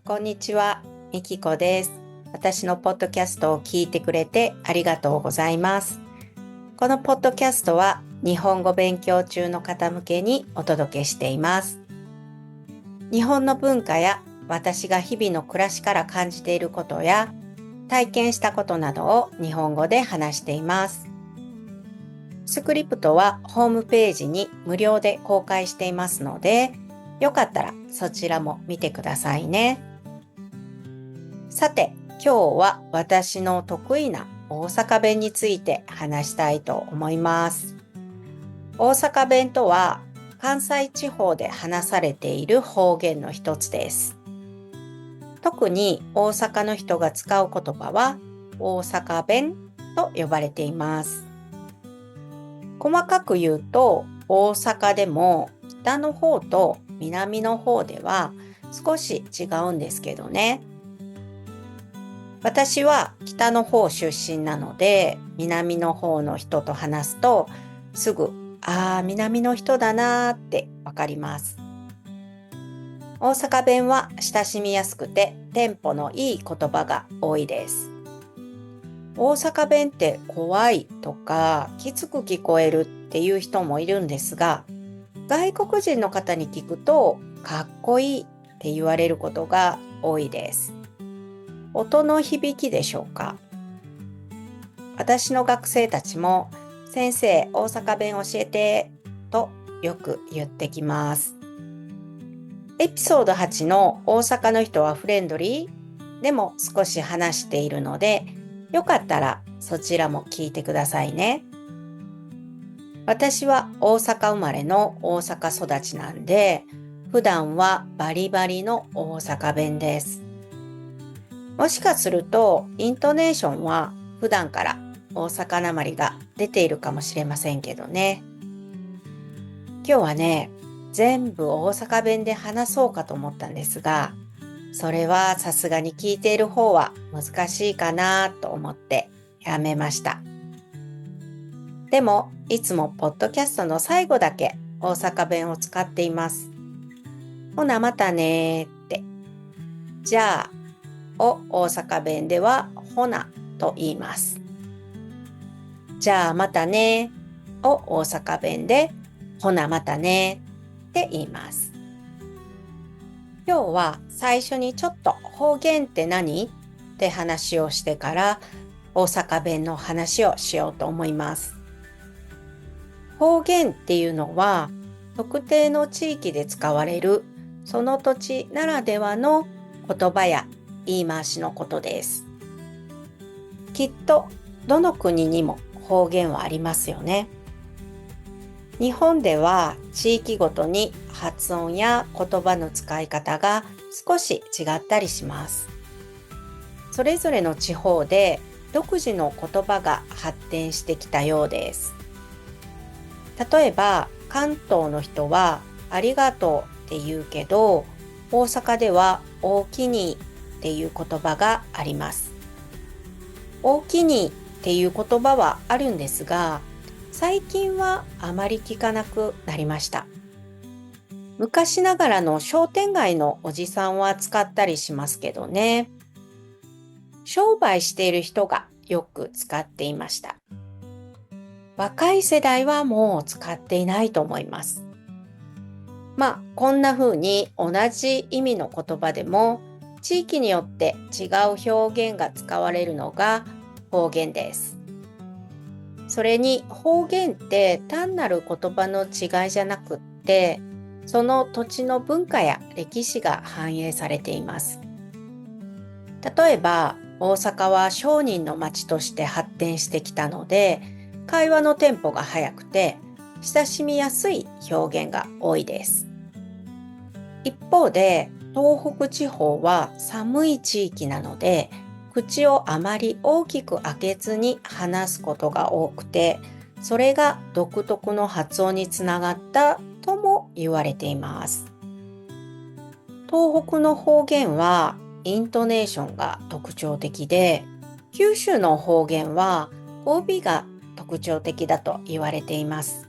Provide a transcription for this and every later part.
こんにちは、みきこです。私のポッドキャストを聞いてくれてありがとうございます。このポッドキャストは日本語勉強中の方向けにお届けしています。日本の文化や私が日々の暮らしから感じていることや体験したことなどを日本語で話しています。スクリプトはホームページに無料で公開していますので、よかったらそちらも見てくださいね。さて、今日は私の得意な大阪弁について話したいと思います。大阪弁とは関西地方で話されている方言の一つです。特に大阪の人が使う言葉は大阪弁と呼ばれています。細かく言うと、大阪でも北の方と南の方では少し違うんですけどね。私は北の方出身なので、南の方の人と話すと、すぐ、南の人だなーってわかります。大阪弁は親しみやすくて、テンポのいい言葉が多いです。大阪弁って怖いとか、きつく聞こえるっていう人もいるんですが、外国人の方に聞くと、かっこいいって言われることが多いです。音の響きでしょうか。私の学生たちも先生大阪弁教えてとよく言ってきます。エピソード8の大阪の人はフレンドリーでも少し話しているので、よかったらそちらも聞いてくださいね。私は大阪生まれの大阪育ちなんで、普段はバリバリの大阪弁です。もしかするとイントネーションは普段から大阪なまりが出ているかもしれませんけどね。今日はね、全部大阪弁で話そうかと思ったんですが、それはさすがに聞いている方は難しいかなと思ってやめました。でもいつもポッドキャストの最後だけ大阪弁を使っています。ほなまたねって。じゃあを大阪弁ではほなと言います。じゃあまたねを大阪弁でほなまたねって言います。今日は最初にちょっと方言って何って話をしてから大阪弁の話をしようと思います。方言っていうのは特定の地域で使われるその土地ならではの言葉や言い回しのことです。きっとどの国にも方言はありますよね。日本では地域ごとに発音や言葉の使い方が少し違ったりします。それぞれの地方で独自の言葉が発展してきたようです。例えば関東の人はありがとうって言うけど、大阪ではおおきにっていう言葉があります。おおきにっていう言葉はあるんですが、最近はあまり聞かなくなりました。昔ながらの商店街のおじさんは使ったりしますけどね。商売している人がよく使っていました。若い世代はもう使っていないと思います。こんな風に同じ意味の言葉でも地域によって違う表現が使われるのが方言です。それに方言って単なる言葉の違いじゃなくって、その土地の文化や歴史が反映されています。例えば大阪は商人の町として発展してきたので、会話のテンポが速くて親しみやすい表現が多いです。一方で東北地方は寒い地域なので、口をあまり大きく開けずに話すことが多くて、それが独特の発音につながったとも言われています。東北の方言はイントネーションが特徴的で、九州の方言は語尾が特徴的だと言われています。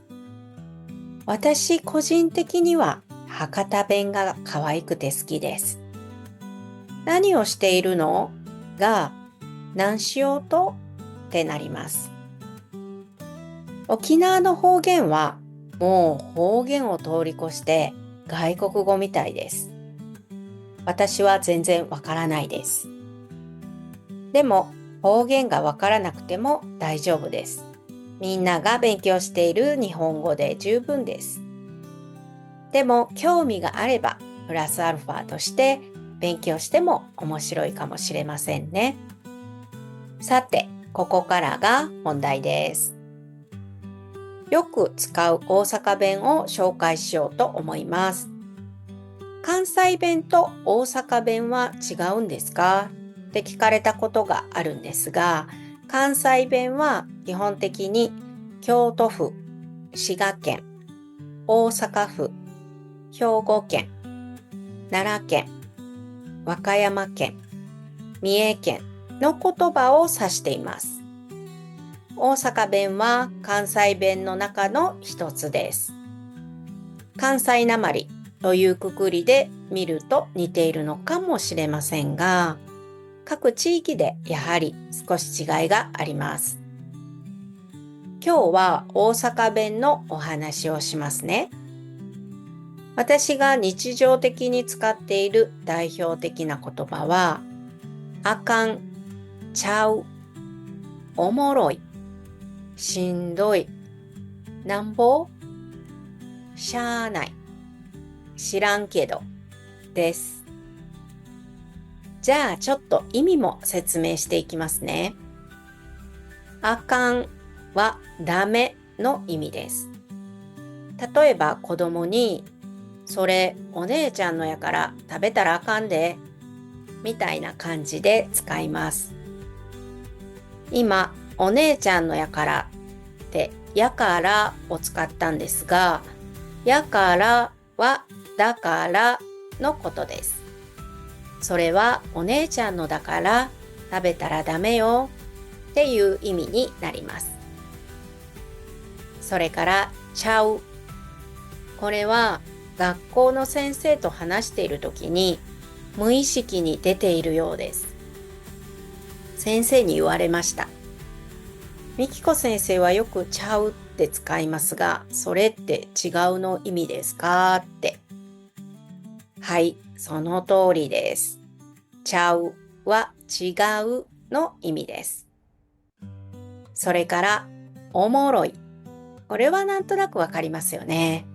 私個人的には博多弁が可愛くて好きです。何をしているのが何しようとってなります。沖縄の方言はもう方言を通り越して外国語みたいです。私は全然わからないです。でも方言がわからなくても大丈夫です。みんなが勉強している日本語で十分です。でも興味があればプラスアルファとして勉強しても面白いかもしれませんね。さて、ここからが本題です。よく使う大阪弁を紹介しようと思います。関西弁と大阪弁は違うんですかって聞かれたことがあるんですが、関西弁は基本的に京都府、滋賀県、大阪府、兵庫県、奈良県、和歌山県、三重県の言葉を指しています。大阪弁は関西弁の中の一つです。関西なまりというくくりで見ると似ているのかもしれませんが、各地域でやはり少し違いがあります。今日は大阪弁のお話をしますね。私が日常的に使っている代表的な言葉は、あかん、ちゃう、おもろい、しんどい、なんぼ、しゃーない、知らんけど、です。じゃあちょっと意味も説明していきますね。あかんはダメの意味です。例えば子供に、それお姉ちゃんのやから食べたらあかんで、みたいな感じで使います。今、お姉ちゃんのやからってやからを使ったんですが、やからはだからのことです。それはお姉ちゃんのだから食べたらダメよっていう意味になります。それからちゃう。これは学校の先生と話しているときに無意識に出ているようです。先生に言われました。みきこ先生はよくちゃうって使いますが、それって違うの意味ですかって。はい、その通りです。ちゃうは違うの意味です。それから、おもろい。これはなんとなくわかりますよね。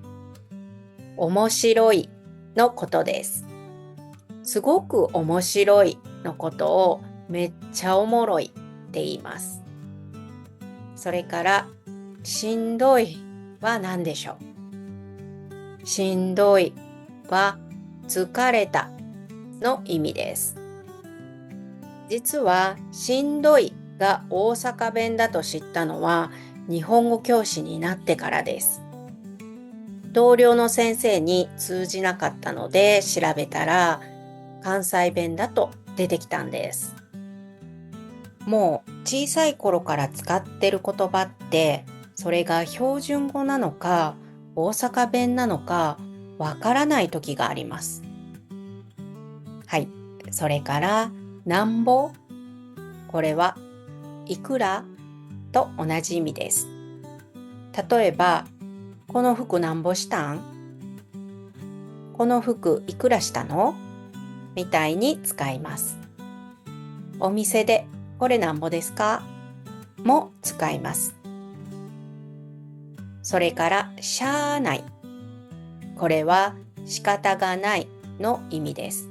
面白いのことです。すごく面白いのことをめっちゃおもろいって言います。それから、しんどいは何でしょう。しんどいは疲れたの意味です。実はしんどいが大阪弁だと知ったのは日本語教師になってからです。同僚の先生に通じなかったので調べたら関西弁だと出てきたんです。もう小さい頃から使ってる言葉ってそれが標準語なのか大阪弁なのかわからない時があります。はい。それからなんぼ。これはいくらと同じ意味です。例えば、この服なんぼしたん？この服いくらしたの？みたいに使います。お店でこれなんぼですか？も使います。それからしゃーない。これは仕方がないの意味です。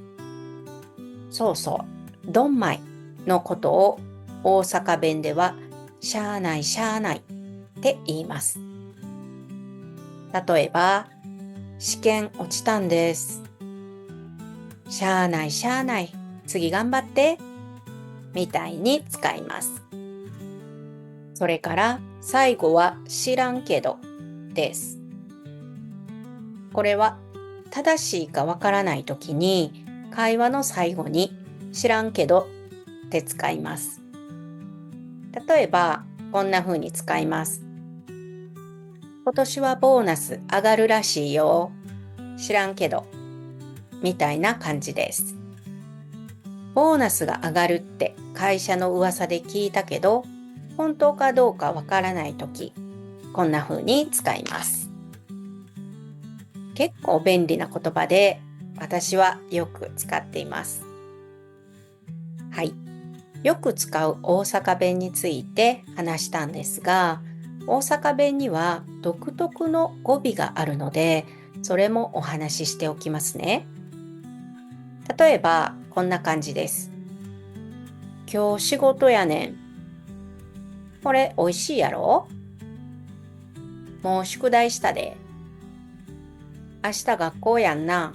そうそう、どんまいのことを大阪弁ではしゃーないしゃーないって言います。例えば、試験落ちたんです。しゃーないしゃーない。次頑張って。みたいに使います。それから最後は知らんけどです。これは正しいかわからないときに会話の最後に知らんけどって使います。例えばこんな風に使います。今年はボーナス上がるらしいよ。知らんけど。みたいな感じです。ボーナスが上がるって会社の噂で聞いたけど、本当かどうかわからないとき、こんな風に使います。結構便利な言葉で、私はよく使っています。はい。よく使う大阪弁について話したんですが、大阪弁には独特の語尾があるので、それもお話ししておきますね。例えば、こんな感じです。今日仕事やねん。これ美味しいやろ？もう宿題したで。明日学校やんな。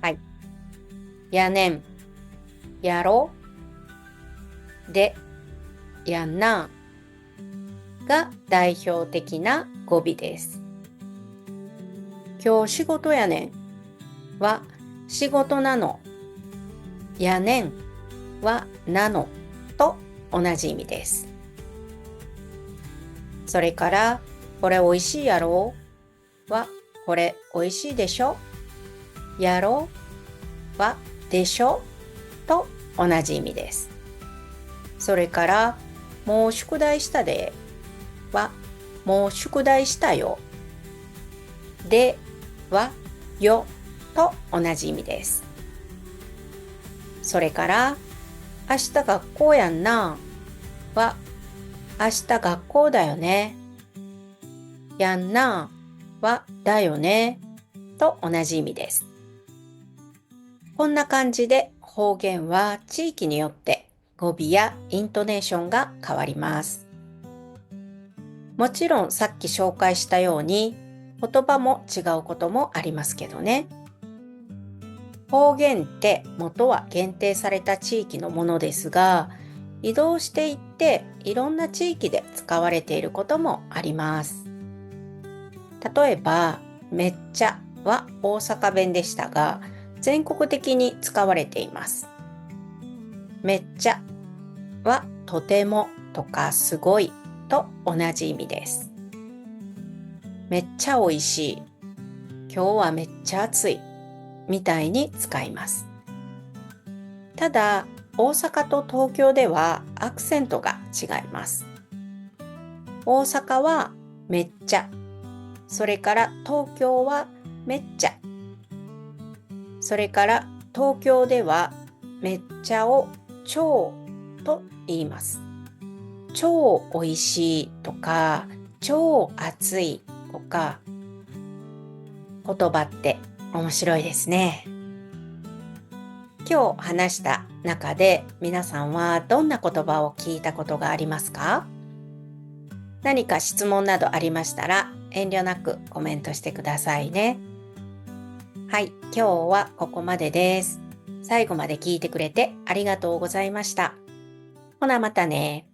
はい。やねん。やろ？で、やんな。が代表的な語尾です。今日仕事やねんは仕事なの。やねんはなのと同じ意味です。それからこれおいしいやろはこれおいしいでしょ。やろはでしょと同じ意味です。それからもう宿題したではもう宿題したよ。ではよと同じ意味です。それから明日学校やんなは明日学校だよね。やんなはだよねと同じ意味です。こんな感じで方言は地域によって語尾やイントネーションが変わります。もちろんさっき紹介したように言葉も違うこともありますけどね。方言って元は限定された地域のものですが、移動していっていろんな地域で使われていることもあります。例えば、めっちゃは大阪弁でしたが、全国的に使われています。めっちゃはとてもとかすごいと同じ意味です。めっちゃ美味しい。今日はめっちゃ暑い。みたいに使います。ただ、大阪と東京ではアクセントが違います。大阪はめっちゃ、それから東京はめっちゃ、それから東京ではめっちゃを超と言います。超美味しいとか超暑いとか言葉って面白いですね。今日話した中で皆さんはどんな言葉を聞いたことがありますか？何か質問などありましたら遠慮なくコメントしてくださいね。はい、今日はここまでです。最後まで聞いてくれてありがとうございました。ほなまたね。